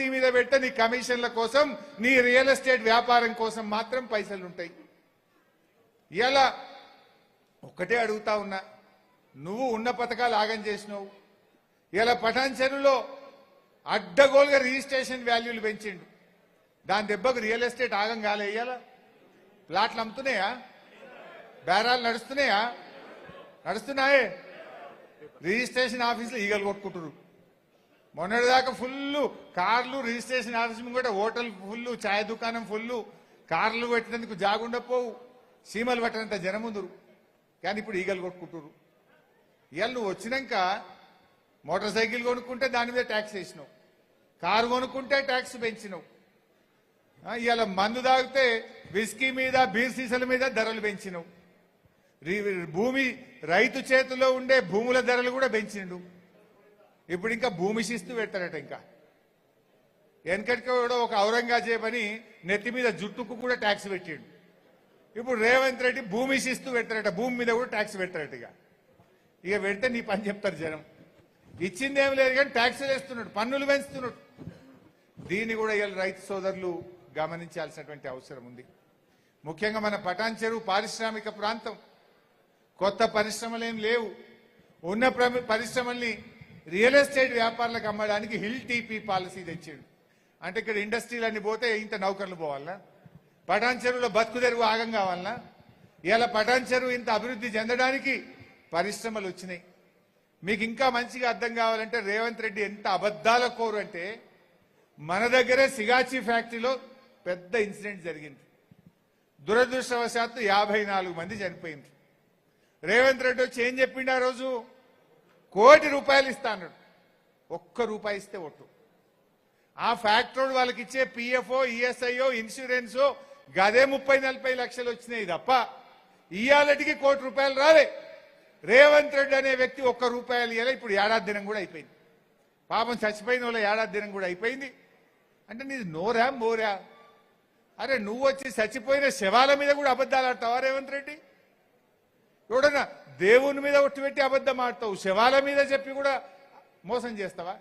Policy మీద పెడితే నీ కమిషన్ల కోసం నీ రియల్ ఎస్టేట్ వ్యాపారం కోసం మాత్రం పైసలు ఉంటాయి. ఇలా ఒక్కటే అడుగుతా ఉన్నా, నువ్వు ఉన్న పథకాలు ఆగం చేసినావు. ఇలా పటాన్ చెరువులో అడ్డగోలుగా రిజిస్ట్రేషన్ వాల్యూలు పెంచిండు. దాని దెబ్బకు రియల్ ఎస్టేట్ ఆగం కాలే. ఇయ్యాల ప్లాట్లు అమ్ముతున్నాయా? బేరాలు నడుస్తున్నాయే. రిజిస్ట్రేషన్ ఆఫీసులో ఈగలు కొట్టుకుంటారు. మొన్నటిదాకా ఫుల్ కార్లు రిజిస్ట్రేషన్ ఆఫీస్ కూడా, హోటల్ ఫుల్, ఛాయ్ దుకాణం ఫుల్, కార్లు పెట్టినందుకు జాగుండపోవు, సీమలు పట్టినంత జనం ఉందరు. కానీ ఇప్పుడు ఈగలు కొట్టుకుంటారు. ఇవాళ నువ్వు వచ్చినాక మోటార్ సైకిల్ కొనుక్కుంటే దాని మీద ట్యాక్స్ వేసినావు, కారు కొనుక్కుంటే ట్యాక్స్ పెంచినావు. ఇవాళ మందు తాగితే విస్కీ మీద, బీర్ సీసాల మీద ధరలు పెంచినావు. భూమి రైతు చేతిలో ఉండే భూముల ధరలు కూడా పెంచిండు. ఇప్పుడు ఇంకా భూమి శిస్తు పెడతారట. ఇంకా వెనకటికి కూడా ఒక ఔరంగజేబ్ అని నెత్తి మీద జుట్టుకు కూడా ట్యాక్స్ పెట్టిండు. ఇప్పుడు రేవంత్ రెడ్డి భూమి శిస్తు పెడతారట, భూమి మీద కూడా ట్యాక్స్ పెట్టారట. ఇక పెడితే నీ పని చెప్తారు జనం. ఇచ్చిందేం లేదు కానీ ట్యాక్సులు వేస్తున్నాడు, పన్నులు పెంచుతున్నాడు. దీన్ని కూడా ఇవాళ రైతు సోదరులు గమనించాల్సినటువంటి అవసరం ఉంది. ముఖ్యంగా మన పటాన్ చెరువు పారిశ్రామిక ప్రాంతం, కొత్త పరిశ్రమలు ఏం లేవు. ఉన్న పరిశ్రమల్ని రియల్ ఎస్టేట్ వ్యాపారులకు అమ్మడానికి హిల్ టీపీ పాలసీ తెచ్చిండు. అంటే ఇక్కడ ఇండస్ట్రీలన్నీ పోతే ఇంత నౌకర్లు పోవాలనా? పటాన్ చెరువులో బతుకు తెరువు ఆగం కావాలనా? ఇలా పటాన్ చెరువు ఇంత అభివృద్ధి చెందడానికి పరిశ్రమలు వచ్చినాయి. మీకు ఇంకా మంచిగా అర్థం కావాలంటే రేవంత్ రెడ్డి ఎంత అబద్ధాల కోరు అంటే, మన దగ్గరే సిగాచి ఫ్యాక్టరీలో పెద్ద ఇన్సిడెంట్ జరిగింది. దురదృష్టవశాత్తు 54 మంది చనిపోయింది. రేవంత్ రెడ్డి వచ్చి ఏం చెప్పిండు ఆ రోజు? ₹1 కోటి ఇస్తా అన్నాడు. ₹1 ఇస్తే ఒట్టు. ఆ ఫ్యాక్టరీ వాళ్ళకి ఇచ్చే పిఎఫ్ఓ, ఈఎస్ఐఓ, ఇన్సూరెన్సో గదే 30-40 లక్షలు వచ్చినాయి తప్ప ఇవాళటికి ₹1 కోటి రాలే. రేవంత్ రెడ్డి అనే వ్యక్తి ₹1 ఇవ్వలే. ఇప్పుడు ఏడాది దినం కూడా అయిపోయింది. పాపం చచ్చిపోయిన వాళ్ళ ఏడాది దినం కూడా అయిపోయింది. అంటే నీది నోరా మోరా? అరే నువ్వు వచ్చి చచ్చిపోయిన శవాల మీద కూడా అబద్ధాలు ఆడతావా రేవంత్ రెడ్డి? ఎవడన్నా దేవుని మీద ఒట్టు పెట్టి అబద్ధం ఆడతావు, శవాల మీద చెప్పి కూడా మోసం చేస్తావా?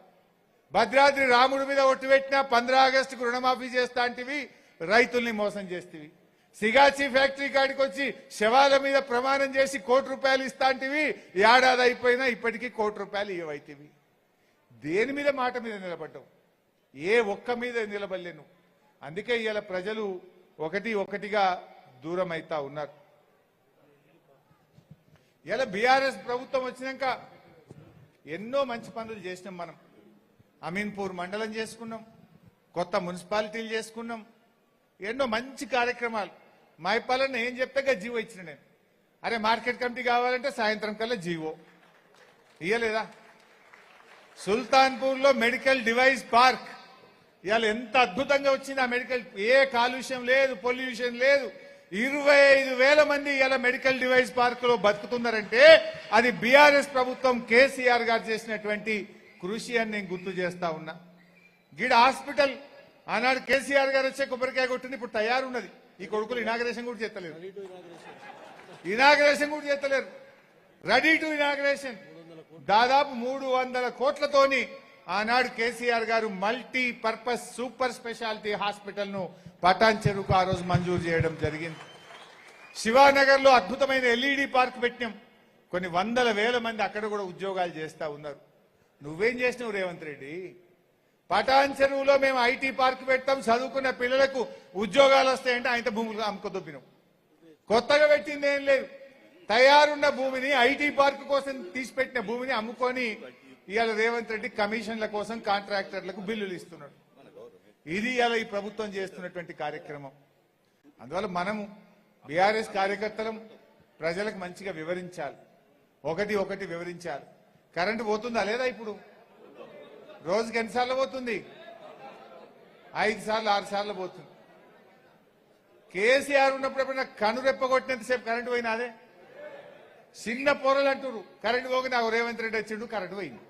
భద్రాద్రి రాముడి మీద ఒట్టు పెట్టినా 15 ఆగస్టుకు రుణమాఫీ చేస్తా అంటివి, రైతుల్ని మోసం చేస్తేవి. సిగాచి ఫ్యాక్టరీ కాడికి వచ్చి శవాల మీద ప్రమాణం చేసి ₹1 కోటి ఇస్తా అంటివి, ఏడాది అయిపోయినా ఇప్పటికీ ₹1 కోటి ఇవ్వైతివి. దేని మీద మాట మీద నిలబడ్డావు? ఏ ఒక్క మీద నిలబడలేను. అందుకే ఇవాళ ప్రజలు ఒకటిగా దూరం అవుతా ఉన్నారు. ఇలా బీఆర్ఎస్ ప్రభుత్వం వచ్చినాక ఎన్నో మంచి పనులు చేసినాం. మనం అమీన్పూర్ మండలం చేసుకున్నాం, కొత్త మున్సిపాలిటీలు చేసుకున్నాం, ఎన్నో మంచి కార్యక్రమాలు. మైపాలన్న ఏం చెప్తే జీవో ఇచ్చిన నేను. అరే మార్కెట్ కమిటీ కావాలంటే సాయంత్రం కల్లా జీవో ఇయ్యలేదా? సుల్తాన్పూర్లో మెడికల్ డివైస్ పార్క్ ఇవాళ ఎంత అద్భుతంగా వచ్చింది. ఆ మెడికల్ ఏ కాలుష్యం లేదు, పొల్యూషన్ లేదు. 25,000 మంది ఇలా మెడికల్ డివైస్ పార్క్ లో బతుకుతున్నారంటే అది బీఆర్ఎస్ ప్రభుత్వం కేసీఆర్ గారు చేసినటువంటి కృషి అని నేను గుర్తు చేస్తా ఉన్నా. గిడ హాస్పిటల్ ఆనాడు కేసీఆర్ గారు వచ్చే కొబ్బరికాయ కొట్టింది, ఇప్పుడు తయారున్నది. ఈ కొడుకులు ఇనాగ్రేషన్ కూడా చేస్తలేరు, రెడీ టు ఇనాగ్రేషన్. దాదాపు 300 కోట్లతోని ఆనాడు కేసీఆర్ గారు multi purpose super speciality hospital ను పటాన్ చెరువుకు ఆ రోజు మంజూరు చేయడం జరిగింది. శివానగర్ లో అద్భుతమైన ఎల్ఈడి పార్క్ పెట్టినాం. కొన్ని 100,000 మంది అక్కడ కూడా ఉద్యోగాలు చేస్తా ఉన్నారు. నువ్వేం చేసినావు రేవంత్ రెడ్డి? పటాన్ చెరువులో మేము ఐటీ పార్క్ పెడతాం, చదువుకున్న పిల్లలకు ఉద్యోగాలు వస్తాయంటే ఆయన భూములు అమ్ముకొద్దుపినాం. కొత్తగా పెట్టింది ఏం లేదు. తయారున్న భూమిని ఐటీ పార్క్ కోసం తీసిపెట్టిన భూమిని అమ్ముకొని ఇవాళ రేవంత్ రెడ్డి కమిషన్ల కోసం కాంట్రాక్టర్లకు బిల్లులు ఇస్తున్నాడు. ఇది ఇవాళ ఈ ప్రభుత్వం చేస్తున్నటువంటి కార్యక్రమం. అందువల్ల మనము బీఆర్ఎస్ కార్యకర్తలం ప్రజలకు మంచిగా వివరించాలి, ఒకటి వివరించాలి. కరెంటు పోతుందా లేదా? ఇప్పుడు రోజుకి ఎన్నిసార్లు పోతుంది? 5 సార్లు 6 సార్లు పోతుంది. కేసీఆర్ ఉన్నప్పుడు ఎప్పుడైనా కనురెప్పగొట్టినంతసేపు కరెంటు పోయినా? అదే చిన్న పొరలు అంటారు. కరెంటు పోగి నాకు రేవంత్ రెడ్డి వచ్చిండు కరెంటు పోయింది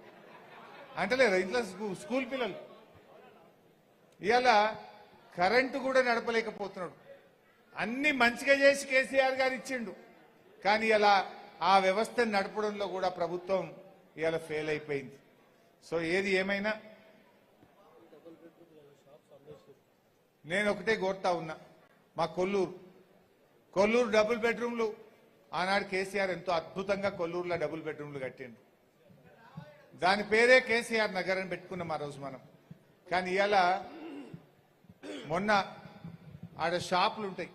అంటలేరు ఇంట్లో స్కూల్ పిల్లలు. ఇవాళ కరెంటు కూడా నడపలేకపోతున్నాడు. అన్ని మంచిగా చేసి కేసీఆర్ గారు ఇచ్చిండు, కానీ ఇలా ఆ వ్యవస్థను నడపడంలో కూడా ప్రభుత్వం ఇవాళ ఫెయిల్ అయిపోయింది. సో ఏది ఏమైనా నేను ఒకటే కోరుతా ఉన్నా, మా కొల్లూరు డబుల్ బెడ్రూమ్లు ఆనాడు కేసీఆర్ ఎంతో అద్భుతంగా కొల్లూరులో డబుల్ బెడ్రూమ్లు కట్టిండు. దాని పేరే కేసీఆర్ నగర్ అని పెట్టుకున్నాం ఆ రోజు మనం. కానీ ఇవాళ మొన్న ఆడ షాపులు ఉంటాయి,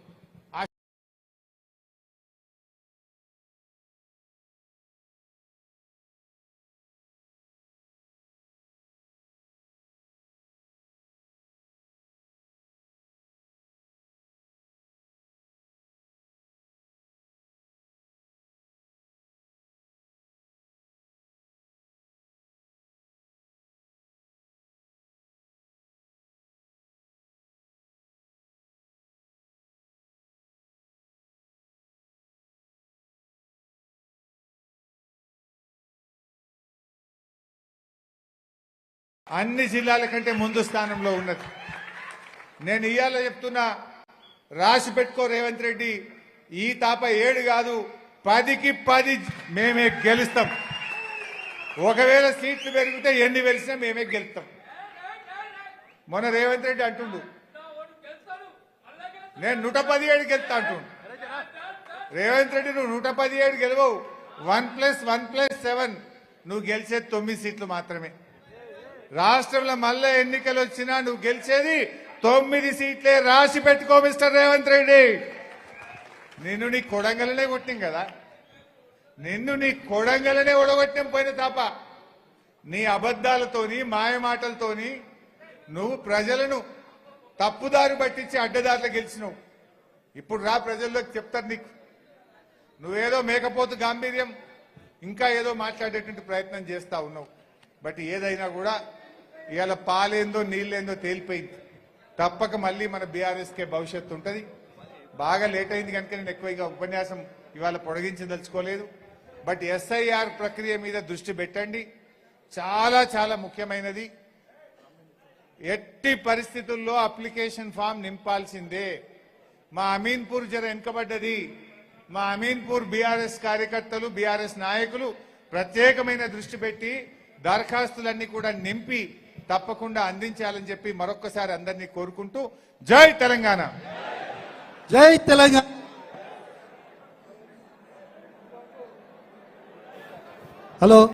అన్ని జిల్లాల కంటే ముందు స్థానంలో ఉన్నది. నేను ఇవాళ చెప్తున్నా, రాసి పెట్టుకో రేవంత్ రెడ్డి, ఈ తాప 7 కాదు 10కి 10 మేమే గెలుస్తాం. ఒకవేళ సీట్లు పెరిగితే ఎన్ని వెలిసినా మేమే గెలుస్తాం. మొన్న రేవంత్ రెడ్డి అంటుండు నేను 117 గెలుస్తా అంటుండు. రేవంత్ రెడ్డి నువ్వు 117 గెలవవు, 1+1+7 నువ్వు గెలిచేది 9 సీట్లు మాత్రమే. రాష్ట్రంలో మళ్ళా ఎన్నికలు వచ్చినా నువ్వు గెలిచేది 9 సీట్లే. రాసి పెట్టుకో మిస్టర్ రేవంత్ రెడ్డి. నిన్ను నీ కొడంగలనే కొట్టినాం కదా, నిన్ను నీ కొడంగలనే ఒడగొట్టినాం పోయిన తప్ప. నీ అబద్ధాలతోని మాయమాటలతోని నువ్వు ప్రజలను తప్పుదారి పట్టించి అడ్డదారులు గెలిచినావు. ఇప్పుడు రా ప్రజల్లోకి చెప్తారు నీకు. నువ్వేదో మేకపోతు గాంభీర్యం ఇంకా ఏదో మాట్లాడేటువంటి ప్రయత్నం చేస్తా ఉన్నావు. బట్ ఏదైనా కూడా ఇవాళ పాలేందో నీళ్ళేందో తేలిపోయింది. తప్పక మళ్ళీ మన బీఆర్ఎస్కే భవిష్యత్తు ఉంటుంది. బాగా లేట్ అయింది కనుక నేను ఎక్కువగా ఉపన్యాసం ఇవాళ పొడిగించదలుచుకోలేదు. బట్ ఎస్ఐఆర్ ప్రక్రియ మీద దృష్టి పెట్టండి, చాలా చాలా ముఖ్యమైనది. ఎట్టి పరిస్థితుల్లో అప్లికేషన్ ఫామ్ నింపాల్సిందే. మా అమీన్పూర్ జర వెనుకబడ్డది. మా అమీన్పూర్ బీఆర్ఎస్ కార్యకర్తలు బీఆర్ఎస్ నాయకులు ప్రత్యేకమైన దృష్టి పెట్టి దరఖాస్తులన్నీ కూడా నింపి తప్పకుండా అందించాలని చెప్పి మరొక్కసారి అందరినీ కోరుకుంటూ జై తెలంగాణ, జై తెలంగాణ. హలో.